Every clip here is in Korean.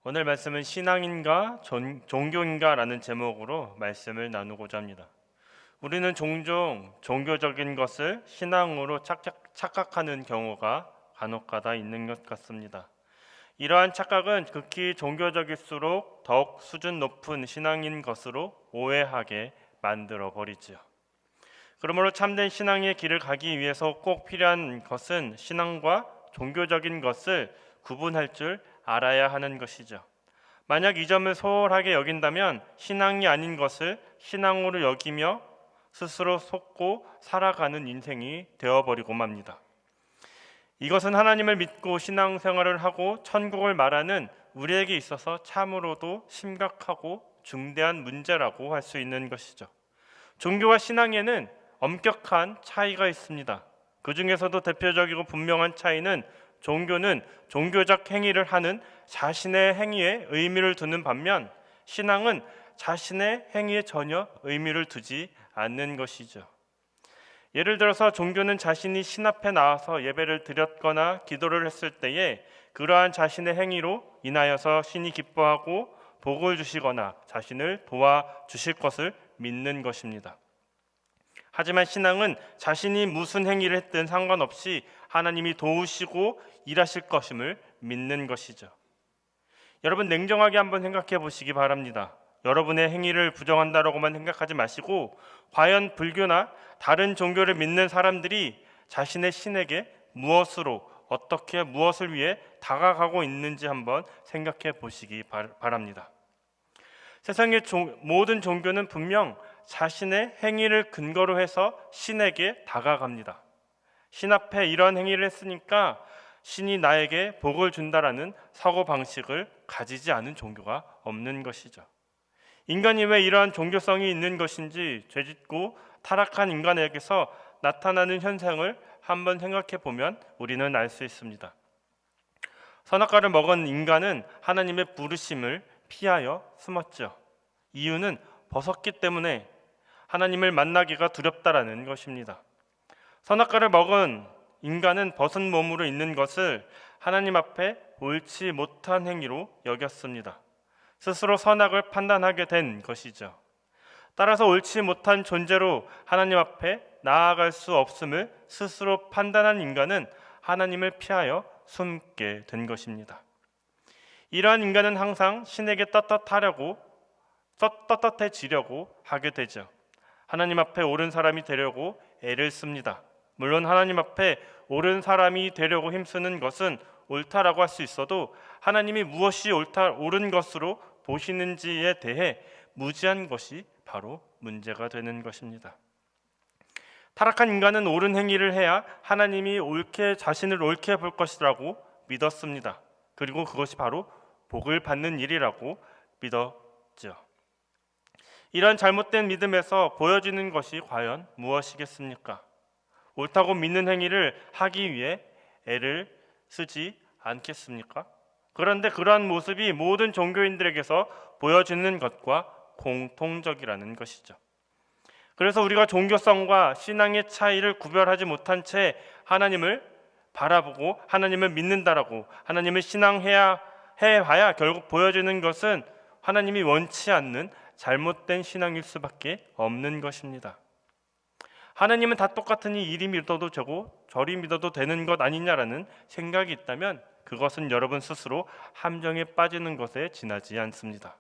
오늘 말씀은 신앙인가 종교인가라는 제목으로 말씀을 나누고자 합니다. 우리는 종종 종교적인 것을 신앙으로 착각하는 경우가 간혹가다 있는 것 같습니다. 이러한 착각은 극히 종교적일수록 더욱 수준 높은 신앙인 것으로 오해하게 만들어 버리지요. 그러므로 참된 신앙의 길을 가기 위해서 꼭 필요한 것은 신앙과 종교적인 것을 구분할 줄 알아야 하는 것이죠. 만약 이 점을 소홀하게 여긴다면 신앙이 아닌 것을 신앙으로 여기며 스스로 속고 살아가는 인생이 되어버리고 맙니다. 이것은 하나님을 믿고 신앙생활을 하고 천국을 말하는 우리에게 있어서 참으로도 심각하고 중대한 문제라고 할 수 있는 것이죠. 종교와 신앙에는 엄격한 차이가 있습니다. 그 중에서도 대표적이고 분명한 차이는 종교는 종교적 행위를 하는 자신의 행위에 의미를 두는 반면 신앙은 자신의 행위에 전혀 의미를 두지 않는 것이죠. 예를 들어서 종교는 자신이 신 앞에 나와서 예배를 드렸거나 기도를 했을 때에 그러한 자신의 행위로 인하여서 신이 기뻐하고 복을 주시거나 자신을 도와주실 것을 믿는 것입니다. 하지만 신앙은 자신이 무슨 행위를 했든 상관없이 하나님이 도우시고 일하실 것임을 믿는 것이죠. 여러분, 냉정하게 한번 생각해 보시기 바랍니다. 여러분의 행위를 부정한다라고만 생각하지 마시고 과연 불교나 다른 종교를 믿는 사람들이 자신의 신에게 어떻게 무엇을 위해 다가가고 있는지 한번 생각해 보시기 바랍니다. 세상의 모든 종교는 분명 자신의 행위를 근거로 해서 신에게 다가갑니다. 신 앞에 이런 행위를 했으니까 신이 나에게 복을 준다라는 사고방식을 가지지 않은 종교가 없는 것이죠. 인간이 왜 이러한 종교성이 있는 것인지 죄짓고 타락한 인간에게서 나타나는 현상을 한번 생각해 보면 우리는 알 수 있습니다. 선악과를 먹은 인간은 하나님의 부르심을 피하여 숨었죠. 이유는 벗었기 때문에 하나님을 만나기가 두렵다라는 것입니다. 선악과를 먹은 인간은 벗은 몸으로 있는 것을 하나님 앞에 옳지 못한 행위로 여겼습니다. 스스로 선악을 판단하게 된 것이죠. 따라서 옳지 못한 존재로 하나님 앞에 나아갈 수 없음을 스스로 판단한 인간은 하나님을 피하여 숨게 된 것입니다. 이러한 인간은 항상 신에게 떳떳해지려고 하게 되죠. 하나님 앞에 옳은 사람이 되려고 애를 씁니다. 물론 하나님 앞에 옳은 사람이 되려고 힘쓰는 것은 옳다라고 할 수 있어도 하나님이 무엇이 옳은 것으로 보시는지에 대해 무지한 것이 바로 문제가 되는 것입니다. 타락한 인간은 옳은 행위를 해야 하나님이 자신을 옳게 볼 것이라고 믿었습니다. 그리고 그것이 바로 복을 받는 일이라고 믿었죠. 이런 잘못된 믿음에서 보여지는 것이 과연 무엇이겠습니까? 옳다고 믿는 행위를 하기 위해 애를 쓰지 않겠습니까? 그런데 그러한 모습이 모든 종교인들에게서 보여지는 것과 공통적이라는 것이죠. 그래서 우리가 종교성과 신앙의 차이를 구별하지 못한 채 하나님을 바라보고 하나님을 믿는다라고 하나님을 신앙해야 해봐야 결국 보여지는 것은 하나님이 원치 않는 잘못된 신앙일 수밖에 없는 것입니다. 하나님은 다 똑같으니 이리 믿어도 되고 저리 믿어도 되는 것 아니냐라는 생각이 있다면 그것은 여러분 스스로 함정에 빠지는 것에 지나지 않습니다.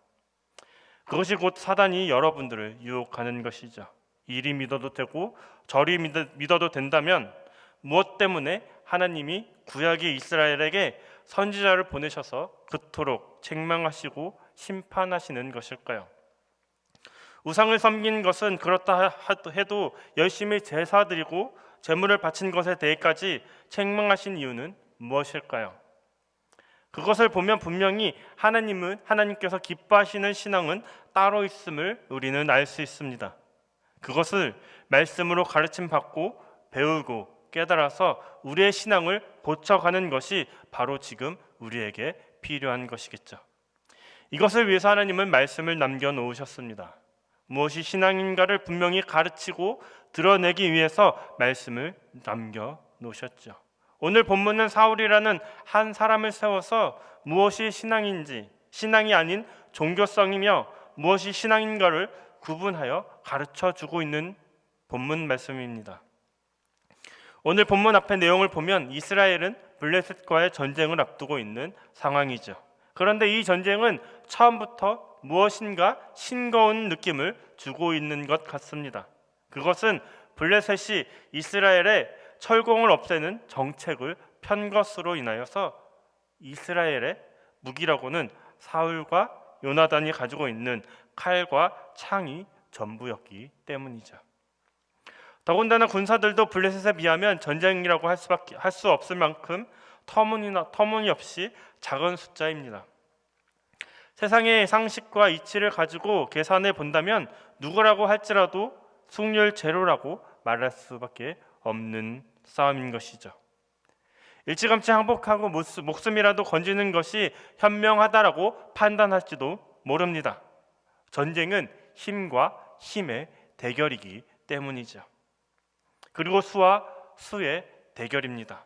그것이 곧 사단이 여러분들을 유혹하는 것이죠. 이리 믿어도 되고 저리 믿어도 된다면 무엇 때문에 하나님이 구약의 이스라엘에게 선지자를 보내셔서 그토록 책망하시고 심판하시는 것일까요? 우상을 섬긴 것은 그렇다 해도 열심히 제사 드리고 제물을 바친 것에 대해까지 책망하신 이유는 무엇일까요? 그것을 보면 분명히 하나님께서 기뻐하시는 신앙은 따로 있음을 우리는 알 수 있습니다. 그것을 말씀으로 가르침 받고 배우고 깨달아서 우리의 신앙을 고쳐가는 것이 바로 지금 우리에게 필요한 것이겠죠. 이것을 위해서 하나님은 말씀을 남겨놓으셨습니다. 무엇이 신앙인가를 분명히 가르치고 드러내기 위해서 말씀을 남겨놓으셨죠. 오늘 본문은 사울이라는 한 사람을 세워서 무엇이 신앙인지 신앙이 아닌 종교성이며 무엇이 신앙인가를 구분하여 가르쳐주고 있는 본문 말씀입니다. 오늘 본문 앞의 내용을 보면 이스라엘은 블레셋과의 전쟁을 앞두고 있는 상황이죠. 그런데 이 전쟁은 처음부터 무엇인가 싱거운 느낌을 주고 있는 것 같습니다. 그것은 블레셋이 이스라엘의 철공을 없애는 정책을 편 것으로 인하여서 이스라엘의 무기라고는 사울과 요나단이 가지고 있는 칼과 창이 전부였기 때문이죠. 더군다나 군사들도 블레셋에 비하면 전쟁이라고 할 수 없을 만큼 터무니없이 작은 숫자입니다. 세상의 상식과 이치를 가지고 계산해 본다면 누구라고 할지라도 승률 제로라고 말할 수밖에 없는 싸움인 것이죠. 일찌감치 항복하고 목숨이라도 건지는 것이 현명하다라고 판단할지도 모릅니다. 전쟁은 힘과 힘의 대결이기 때문이죠. 그리고 수와 수의 대결입니다.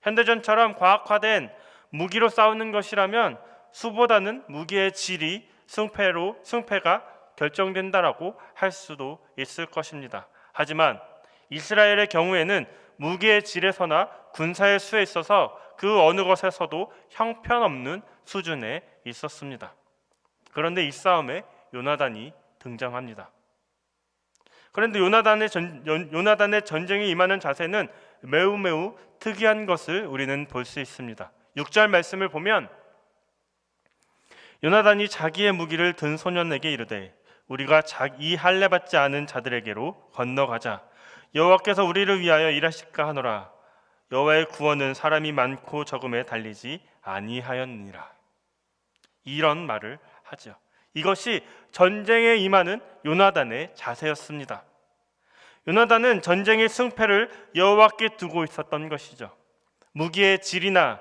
현대전처럼 과학화된 무기로 싸우는 것이라면 수보다는 무기의 질이 승패가 결정된다라고 할 수도 있을 것입니다. 하지만 이스라엘의 경우에는 무기의 질에서나 군사의 수에 있어서 그 어느 것에서도 형편없는 수준에 있었습니다. 그런데 이 싸움에 요나단이 등장합니다. 그런데 요나단의 전쟁에 임하는 자세는 매우 특이한 것을 우리는 볼 수 있습니다. 6절 말씀을 보면 요나단이 자기의 무기를 든 소년에게 이르되 우리가 이 할례 받지 않은 자들에게로 건너가자. 여호와께서 우리를 위하여 일하실까 하노라. 여호와의 구원은 사람이 많고 적음에 달리지 아니하였느니라. 이런 말을 하죠. 이것이 전쟁에 임하는 요나단의 자세였습니다. 요나단은 전쟁의 승패를 여호와께 두고 있었던 것이죠. 무기의 질이나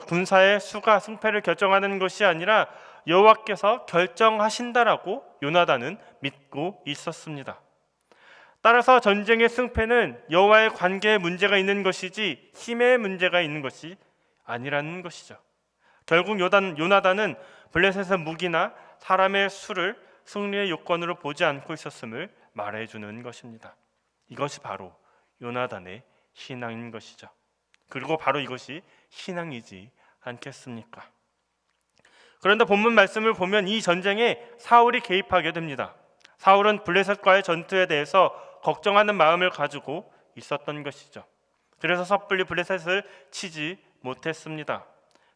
군사의 수가 승패를 결정하는 것이 아니라 여호와께서 결정하신다라고 요나단은 믿고 있었습니다. 따라서 전쟁의 승패는 여호와의 관계에 문제가 있는 것이지 힘의 문제가 있는 것이 아니라는 것이죠. 결국 요나단은 블레셋의 무기나 사람의 수를 승리의 요건으로 보지 않고 있었음을 말해주는 것입니다. 이것이 바로 요나단의 신앙인 것이죠. 그리고 바로 이것이 신앙이지 않겠습니까? 그런데 본문 말씀을 보면 이 전쟁에 사울이 개입하게 됩니다. 사울은 블레셋과의 전투에 대해서 걱정하는 마음을 가지고 있었던 것이죠. 그래서 섣불리 블레셋을 치지 못했습니다.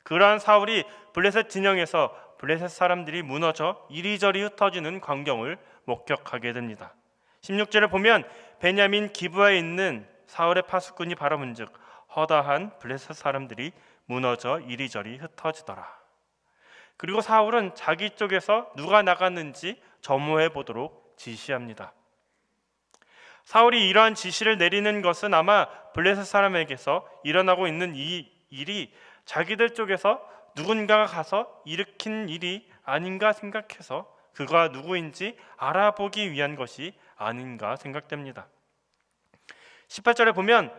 그러한 사울이 블레셋 진영에서 블레셋 사람들이 무너져 이리저리 흩어지는 광경을 목격하게 됩니다. 16절에 보면 베냐민 기브아에 있는 사울의 파수꾼이 바라본즉 허다한 블레셋 사람들이 무너져 이리저리 흩어지더라. 그리고 사울은 자기 쪽에서 누가 나갔는지 점호해 보도록 지시합니다. 사울이 이러한 지시를 내리는 것은 아마 블레셋 사람에게서 일어나고 있는 이 일이 자기들 쪽에서 누군가가 가서 일으킨 일이 아닌가 생각해서 그가 누구인지 알아보기 위한 것이 아닌가 생각됩니다. 18절에 보면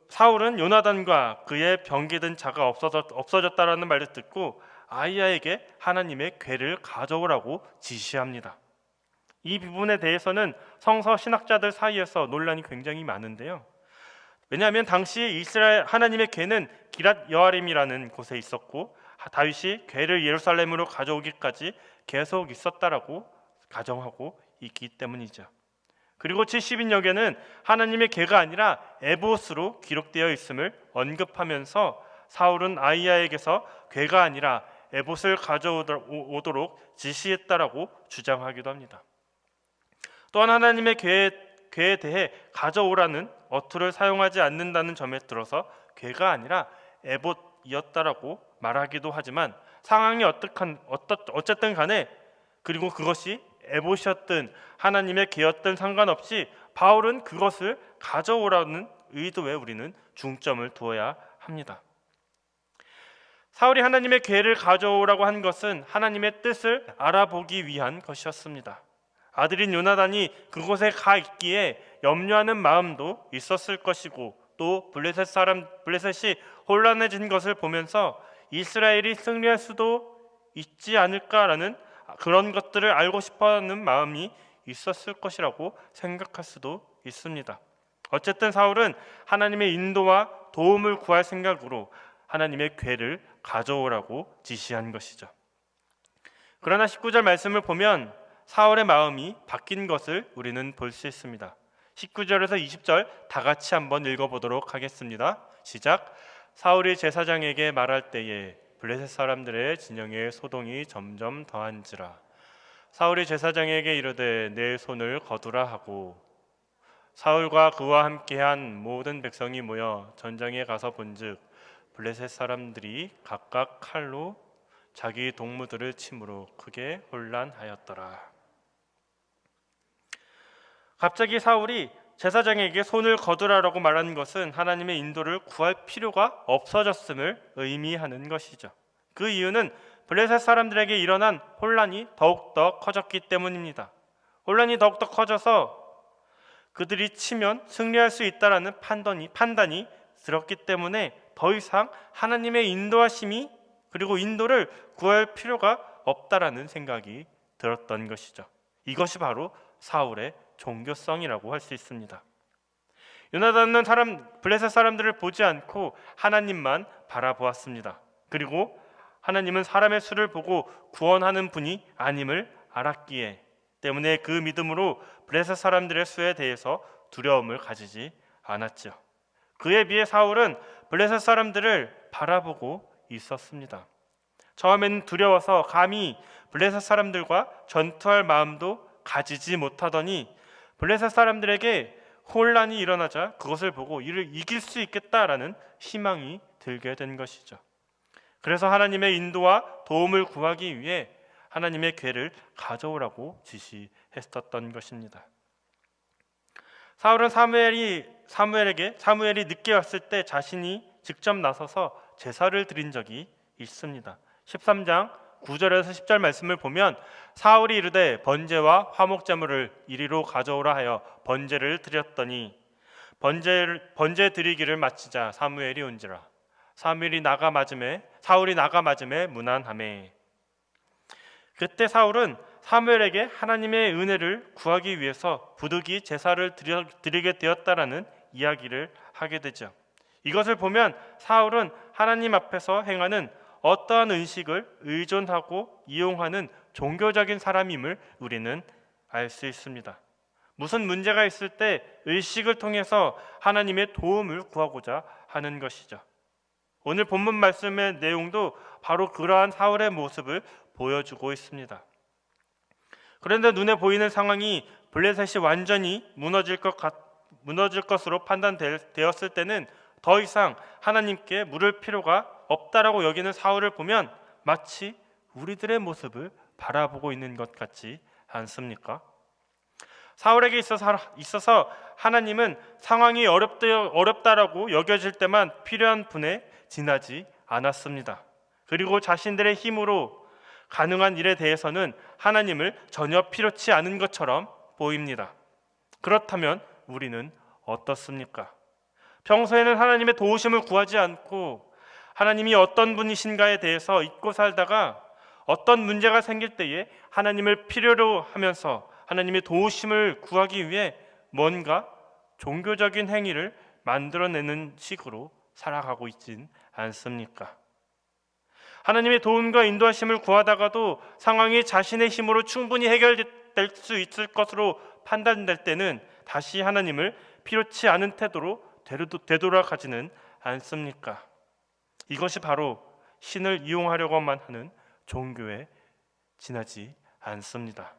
사울은 요나단과 그의 병기든 자가 없어졌다라는 말을 듣고 아이야에게 하나님의 궤를 가져오라고 지시합니다. 이 부분에 대해서는 성서 신학자들 사이에서 논란이 굉장히 많은데요. 왜냐하면 당시 이스라엘 하나님의 궤는 기랏 여아림이라는 곳에 있었고 다윗이 궤를 예루살렘으로 가져오기까지 계속 있었다라고 가정하고 있기 때문이죠. 그리고 70인역에는 하나님의 궤가 아니라 에봇으로 기록되어 있음을 언급하면서 사울은 아이야에게서 궤가 아니라 에봇을 가져오도록 지시했다라고 주장하기도 합니다. 또한 하나님의 궤에 대해 가져오라는 어투를 사용하지 않는다는 점에 들어서 궤가 아니라 에봇이었다라고 말하기도 하지만 상황이 어쨌든 간에 그리고 그것이 에봇이었든 하나님의 궤였든 상관없이 바울은 그것을 가져오라는 의도에 우리는 중점을 두어야 합니다. 사울이 하나님의 궤를 가져오라고 한 것은 하나님의 뜻을 알아보기 위한 것이었습니다. 아들인 요나단이 그곳에 가 있기에 염려하는 마음도 있었을 것이고 또 블레셋이 혼란해진 것을 보면서 이스라엘이 승리할 수도 있지 않을까라는 그런 것들을 알고 싶어하는 마음이 있었을 것이라고 생각할 수도 있습니다. 어쨌든 사울은 하나님의 인도와 도움을 구할 생각으로 하나님의 궤를 가져오라고 지시한 것이죠. 그러나 19절 말씀을 보면 사울의 마음이 바뀐 것을 우리는 볼 수 있습니다. 19절에서 20절 다 같이 한번 읽어보도록 하겠습니다. 시작. 사울이 제사장에게 말할 때에 블레셋 사람들의 진영에 소동이 점점 더한지라. 사울이 제사장에게 이르되 내 손을 거두라 하고 사울과 그와 함께한 모든 백성이 모여 전장에 가서 본즉 블레셋 사람들이 각각 칼로 자기 동무들을 침으로 크게 혼란하였더라. 갑자기 사울이 제사장에게 손을 거두라라고 말하는 것은 하나님의 인도를 구할 필요가 없어졌음을 의미하는 것이죠. 그 이유는 블레셋 사람들에게 일어난 혼란이 더욱더 커졌기 때문입니다. 혼란이 더욱더 커져서 그들이 치면 승리할 수 있다라는 판단이 들었기 때문에 더 이상 하나님의 인도하심이 그리고 인도를 구할 필요가 없다라는 생각이 들었던 것이죠. 이것이 바로 사울의 종교성이라고 할 수 있습니다. 요나단은 블레셋 사람들을 보지 않고 하나님만 바라보았습니다. 그리고 하나님은 사람의 수를 보고 구원하는 분이 아님을 알았기에 때문에 그 믿음으로 블레셋 사람들의 수에 대해서 두려움을 가지지 않았죠. 그에 비해 사울은 블레셋 사람들을 바라보고 있었습니다. 처음에는 두려워서 감히 블레셋 사람들과 전투할 마음도 가지지 못하더니 블레셋 사람들에게 혼란이 일어나자 그것을 보고 이를 이길 수 있겠다라는 희망이 들게 된 것이죠. 그래서 하나님의 인도와 도움을 구하기 위해 하나님의 궤를 가져오라고 지시했었던 것입니다. 사울은 사무엘이 늦게 왔을 때 자신이 직접 나서서 제사를 드린 적이 있습니다. 13장 9절에서 10절 말씀을 보면 사울이 이르되 번제와 화목제물을 이리로 가져오라 하여 번제를 드렸더니 번제 드리기를 마치자 사무엘이 온지라. 사울이 나가 맞음에 무난하매. 그때 사울은 사무엘에게 하나님의 은혜를 구하기 위해서 부득이 제사를 드리게 되었다라는 이야기를 하게 되죠. 이것을 보면 사울은 하나님 앞에서 행하는 어떠한 의식을 의존하고 이용하는 종교적인 사람임을 우리는 알 수 있습니다. 무슨 문제가 있을 때 의식을 통해서 하나님의 도움을 구하고자 하는 것이죠. 오늘 본문 말씀의 내용도 바로 그러한 사울의 모습을 보여주고 있습니다. 그런데 눈에 보이는 상황이 블레셋이 완전히 무너질 것으로 판단되었을 때는 더 이상 하나님께 물을 필요가 없다라고 여기는 사울을 보면 마치 우리들의 모습을 바라보고 있는 것 같지 않습니까? 사울에게 있어서 하나님은 상황이 어렵다라고 여겨질 때만 필요한 분에 지나지 않았습니다. 그리고 자신들의 힘으로 가능한 일에 대해서는 하나님을 전혀 필요치 않은 것처럼 보입니다. 그렇다면 우리는 어떻습니까? 평소에는 하나님의 도우심을 구하지 않고 하나님이 어떤 분이신가에 대해서 잊고 살다가 어떤 문제가 생길 때에 하나님을 필요로 하면서 하나님의 도우심을 구하기 위해 뭔가 종교적인 행위를 만들어내는 식으로 살아가고 있진 않습니까? 하나님의 도움과 인도하심을 구하다가도 상황이 자신의 힘으로 충분히 해결될 수 있을 것으로 판단될 때는 다시 하나님을 필요치 않은 태도로 되돌아가지는 않습니까? 이것이 바로 신을 이용하려고만 하는 종교에 지나지 않습니다.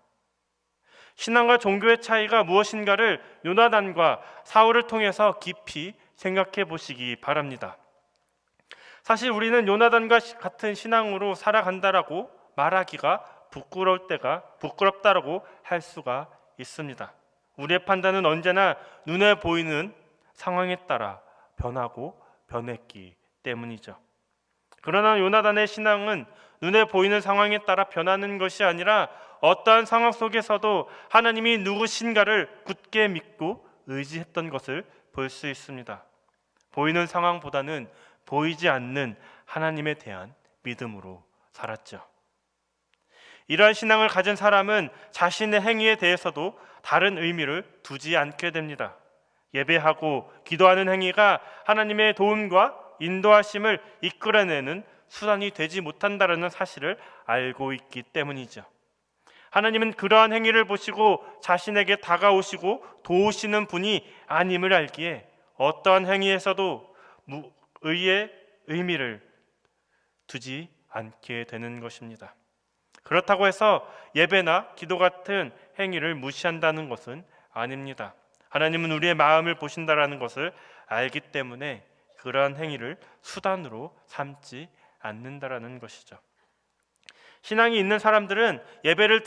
신앙과 종교의 차이가 무엇인가를 요나단과 사울을 통해서 깊이 생각해 보시기 바랍니다. 사실 우리는 요나단과 같은 신앙으로 살아간다라고 말하기가 부끄럽다라고 할 수가 있습니다. 우리의 판단은 언제나 눈에 보이는 상황에 따라 변하고 변했기 때문이죠. 그러나 요나단의 신앙은 눈에 보이는 상황에 따라 변하는 것이 아니라 어떠한 상황 속에서도 하나님이 누구신가를 굳게 믿고 의지했던 것을 볼 수 있습니다. 보이는 상황보다는 보이지 않는 하나님에 대한 믿음으로 살았죠. 이러한 신앙을 가진 사람은 자신의 행위에 대해서도 다른 의미를 두지 않게 됩니다. 예배하고 기도하는 행위가 하나님의 도움과 인도하심을 이끌어내는 수단이 되지 못한다는 사실을 알고 있기 때문이죠. 하나님은 그러한 행위를 보시고 자신에게 다가오시고 도우시는 분이 아님을 알기에 어떠한 행위에서도 의의 의미를 두지 않게 되는 것입니다. 그렇다고 해서 예배나 기도 같은 행위를 무시한다는 것은 아닙니다. 하나님은 우리의 마음을 보신다라는 것을 알기 때문에 그러한 행위를 수단으로 삼지 않는다라는 것이죠. 신앙이 있는 사람들은 예배를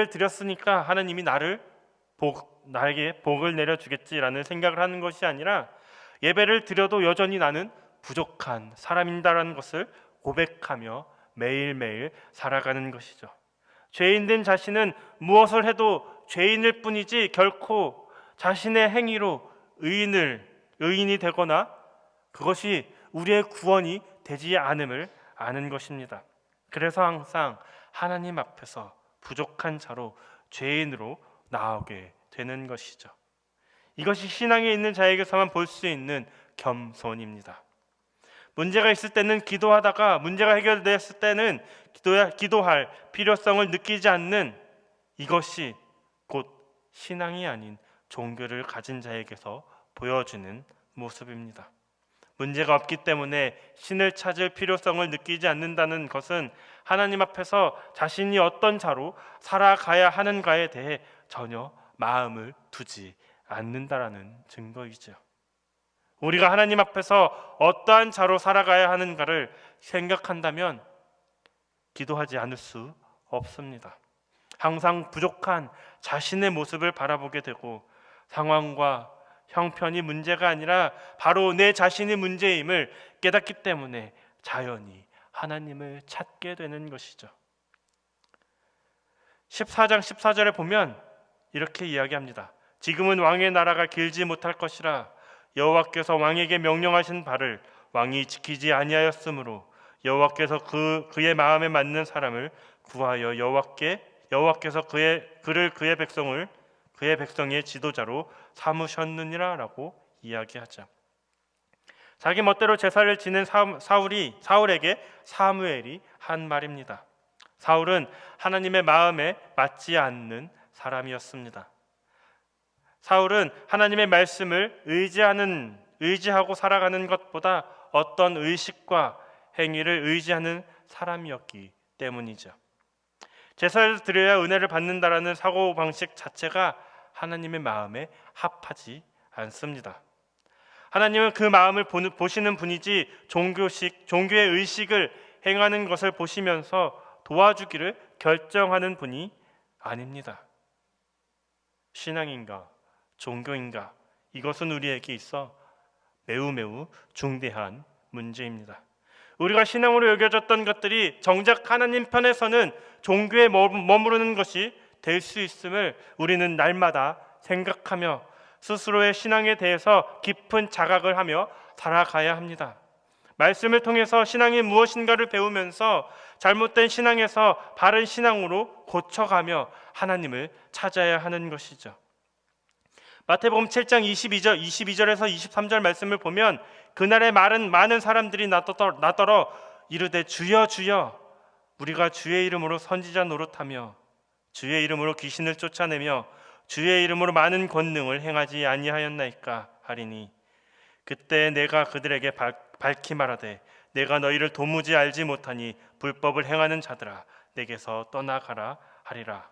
드렸으니까 하나님이 나에게 복을 내려주겠지라는 생각을 하는 것이 아니라 예배를 드려도 여전히 나는 부족한 사람이다라는 것을 고백하며 매일매일 살아가는 것이죠. 죄인된 자신은 무엇을 해도 죄인일 뿐이지 결코 자신의 행위로 의인이 되거나 그것이 우리의 구원이 되지 않음을 아는 것입니다. 그래서 항상 하나님 앞에서 부족한 자로 죄인으로 나오게 되는 것이죠. 이것이 신앙에 있는 자에게서만 볼 수 있는 겸손입니다. 문제가 있을 때는 기도하다가 문제가 해결됐을 때는 기도할 필요성을 느끼지 않는 이것이 곧 신앙이 아닌 종교를 가진 자에게서 보여주는 모습입니다. 문제가 없기 때문에 신을 찾을 필요성을 느끼지 않는다는 것은 하나님 앞에서 자신이 어떤 자로 살아가야 하는가에 대해 전혀 마음을 두지 않는다라는 증거이죠. 우리가 하나님 앞에서 어떠한 자로 살아가야 하는가를 생각한다면 기도하지 않을 수 없습니다. 항상 부족한 자신의 모습을 바라보게 되고 상황과 형편이 문제가 아니라 바로 내 자신이 문제임을 깨닫기 때문에 자연히 하나님을 찾게 되는 것이죠. 14장 14절에 보면 이렇게 이야기합니다. 지금은 왕의 나라가 길지 못할 것이라 여호와께서 왕에게 명령하신 바를 왕이 지키지 아니하였으므로 여호와께서 그의 마음에 맞는 사람을 구하여 여호와께서 그의 백성의 지도자로 삼으셨느니라라고 이야기하죠. 자기 멋대로 제사를 지낸 사울에게 사무엘이 한 말입니다. 사울은 하나님의 마음에 맞지 않는 사람이었습니다. 사울은 하나님의 말씀을 의지하고 살아가는 것보다 어떤 의식과 행위를 의지하는 사람이었기 때문이죠. 제사를 드려야 은혜를 받는다라는 사고방식 자체가 하나님의 마음에 합하지 않습니다. 하나님은 그 마음을 보시는 분이지 종교의 의식을 행하는 것을 보시면서 도와주기를 결정하는 분이 아닙니다. 신앙인가 종교인가 이것은 우리에게 있어 매우 중대한 문제입니다. 우리가 신앙으로 여겨졌던 것들이 정작 하나님 편에서는 종교에 머무르는 것이 될 수 있음을 우리는 날마다 생각하며 스스로의 신앙에 대해서 깊은 자각을 하며 살아가야 합니다. 말씀을 통해서 신앙이 무엇인가를 배우면서 잘못된 신앙에서 바른 신앙으로 고쳐가며 하나님을 찾아야 하는 것이죠. 마태복음 7장 22절에서 23절 말씀을 보면 그날에 많은 사람들이 나더러 이르되 주여 주여 우리가 주의 이름으로 선지자 노릇하며 주의 이름으로 귀신을 쫓아내며 주의 이름으로 많은 권능을 행하지 아니하였나이까 하리니 그때 내가 그들에게 밝히 말하되 내가 너희를 도무지 알지 못하니 불법을 행하는 자들아 내게서 떠나가라 하리라.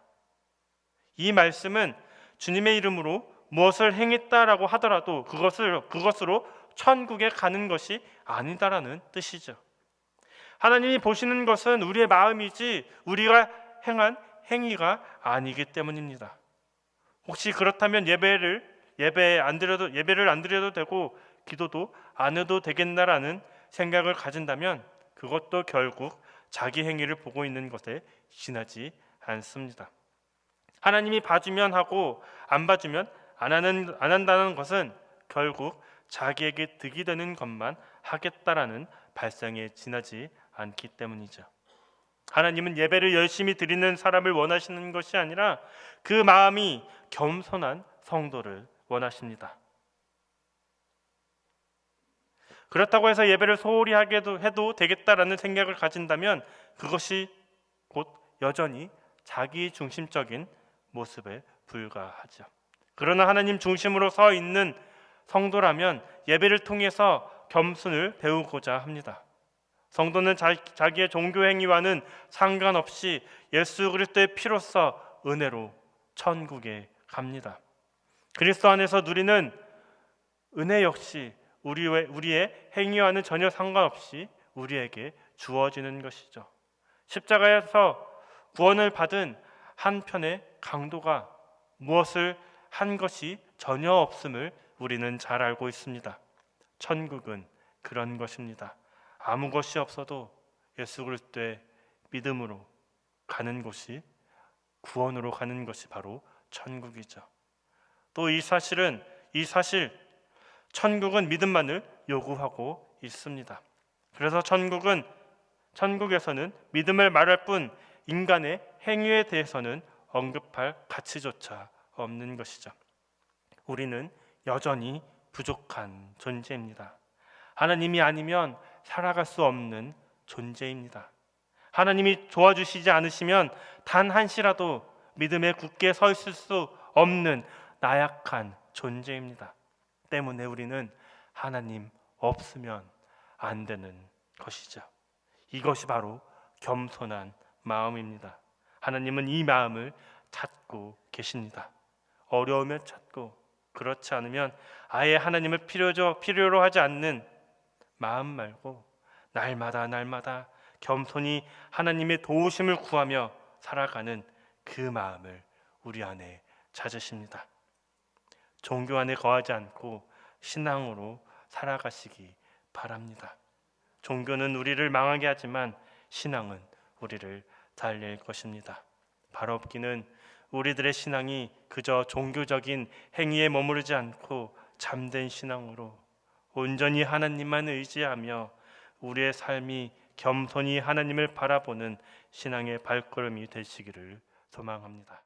이 말씀은 주님의 이름으로 무엇을 행했다라고 하더라도 그것으로 천국에 가는 것이 아니다라는 뜻이죠. 하나님이 보시는 것은 우리의 마음이지 우리가 행한 행위가 아니기 때문입니다. 혹시 그렇다면 예배를 안 드려도 되고 기도도 안 해도 되겠나라는 생각을 가진다면 그것도 결국 자기 행위를 보고 있는 것에 지나지 않습니다. 하나님이 봐주면 하고 안 봐주면 안 한다는 것은 결국 자기에게 득이 되는 것만 하겠다라는 발상에 지나지 않기 때문이죠. 하나님은 예배를 열심히 드리는 사람을 원하시는 것이 아니라 그 마음이 겸손한 성도를 원하십니다. 그렇다고 해서 예배를 소홀히 해도 되겠다라는 생각을 가진다면 그것이 곧 여전히 자기 중심적인 모습에 불과하죠. 그러나 하나님 중심으로 서 있는 성도라면 예배를 통해서 겸손을 배우고자 합니다. 성도는 자기의 종교 행위와는 상관없이 예수 그리스도의 피로써 은혜로 천국에 갑니다. 그리스도 안에서 누리는 은혜 역시 우리의 행위와는 전혀 상관없이 우리에게 주어지는 것이죠. 십자가에서 구원을 받은 한편의 강도가 무엇을 한 것이 전혀 없음을 우리는 잘 알고 있습니다. 천국은 그런 것입니다. 아무 것이 없어도 예수 그리스도의 믿음으로 가는 곳이, 구원으로 가는 것이 바로 천국이죠. 또 이 사실 천국은 믿음만을 요구하고 있습니다. 그래서 천국에서는 믿음을 말할 뿐 인간의 행위에 대해서는 언급할 가치조차 없는 것이죠. 우리는 여전히 부족한 존재입니다. 하나님이 아니면 살아갈 수 없는 존재입니다. 하나님이 도와주시지 않으시면 단 한시라도 믿음에 굳게 서 있을 수 없는 나약한 존재입니다. 때문에 우리는 하나님 없으면 안 되는 것이죠. 이것이 바로 겸손한 마음입니다. 하나님은 이 마음을 찾고 계십니다. 어려우면 찾고, 그렇지 않으면 아예 하나님을 필요로 하지 않는 마음 말고 날마다 겸손히 하나님의 도우심을 구하며 살아가는 그 마음을 우리 안에 찾으십니다. 종교 안에 거하지 않고 신앙으로 살아가시기 바랍니다. 종교는 우리를 망하게 하지만 신앙은 우리를 달랠 것입니다. 바로없기는 우리들의 신앙이 그저 종교적인 행위에 머무르지 않고 참된 신앙으로 온전히 하나님만 의지하며 우리의 삶이 겸손히 하나님을 바라보는 신앙의 발걸음이 되시기를 소망합니다.